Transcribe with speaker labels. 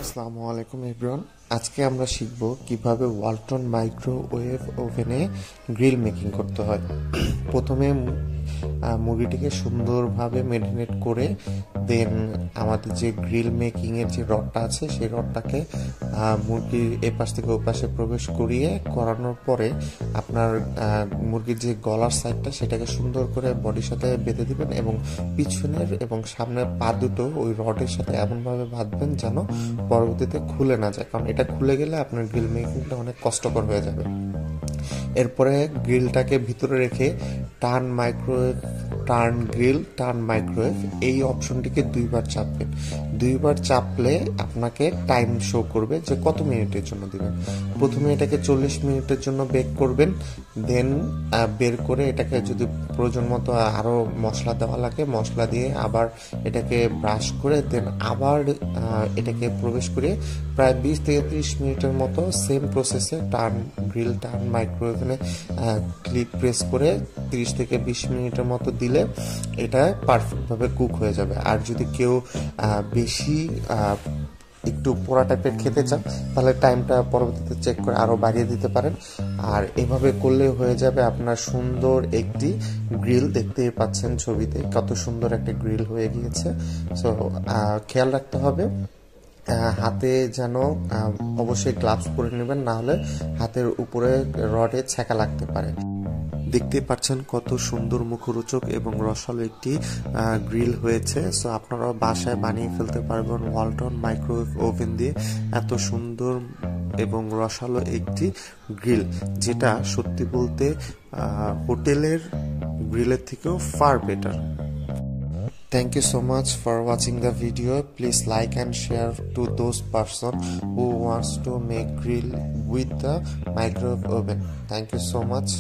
Speaker 1: আসসালামু আলাইকুম এভরিওয়ান। আজকে আমরা শিখব কিভাবে ওয়ালটন মাইক্রোওয়েভ ওভেনে গ্রিল মেকিং করতে হয়। প্রথমে মুরগিটিকে সুন্দরভাবে ম্যারিনেট করে দেন আমাদের যে গ্রিল মেকিংয়ের যে রডটা আছে সেই রডটাকে মুরগির এপাশ থেকে ওপাশে প্রবেশ করানোর পরে আপনার মুরগির যে গলার সাইডটা সেটাকে সুন্দর করে বডির সাথে বেঁধে দিবেন এবং পিছনের এবং সামনের পা দুটো ওই রডের সাথে এমনভাবে বাঁধবেন যেন পরবর্তীতে খুলে না যায়, কারণ এটা খুলে গেলে আপনার গ্রিল মেকিংটা অনেক কষ্টকর হয়ে যাবে। এরপরে গ্রিলটাকে ভিতরে রেখে টার্ন মাইক্রোওয়েভ এই অপশনটিকে দুইবার চাপবেন। দুইবার চাপলে আপনাকে টাইম শো করবে যে কত মিনিটের জন্য দিবেন। প্রথমে এটাকে 40 মিনিটের জন্য বেক করবেন, দেন বের করে এটাকে যদি প্রয়োজন মতো আরও মশলা দেওয়া লাগে মশলা দিয়ে আবার এটাকে ব্রাশ করে দেন আবার এটাকে প্রবেশ করে প্রায় 20 থেকে 30 মিনিটের মতো সেম প্রসেসে গ্রিল টার্ন মাইক্রোওয়েভে ক্লিক প্রেস করে 30 থেকে 20 মিনিটের মতো দিলে এটা পারফেক্টভাবে কুক হয়ে যাবে। আর যদি কেউ বেশি একটু পোড়া টাইপের খেতে চান তাহলে টাইমটা পরবর্তীতে চেক করে আরও বাড়িয়ে দিতে পারেন। আর এভাবে করলে হয়ে যাবে আপনার সুন্দর একটি গ্রিল। দেখতেই পাচ্ছেন ছবিতে কত সুন্দর একটা গ্রিল হয়ে গিয়েছে। সো খেয়াল রাখতে হবে হাতে যেন অবশ্যই গ্লাভস পরে নেবেন, না হলে হাতের উপরে রডে ছ্যাঁকা লাগতে পারে। দেখতে পাচ্ছেন কত সুন্দর মুখরোচক এবং রসালো একটি গ্রিল হয়েছে। সো আপনারা বাসায় বানিয়ে ফেলতে পারবেন ওয়ালটন মাইক্রোওয়েভ ওভেন দিয়ে এত সুন্দর এবং রসালো একটি গ্রিল, যেটা সত্যি বলতে হোটেলের গ্রিলের থেকেও far better. Thank you so much for watching the video. Please like and share to those person who wants to make grill with the microwave oven. Thank you so much.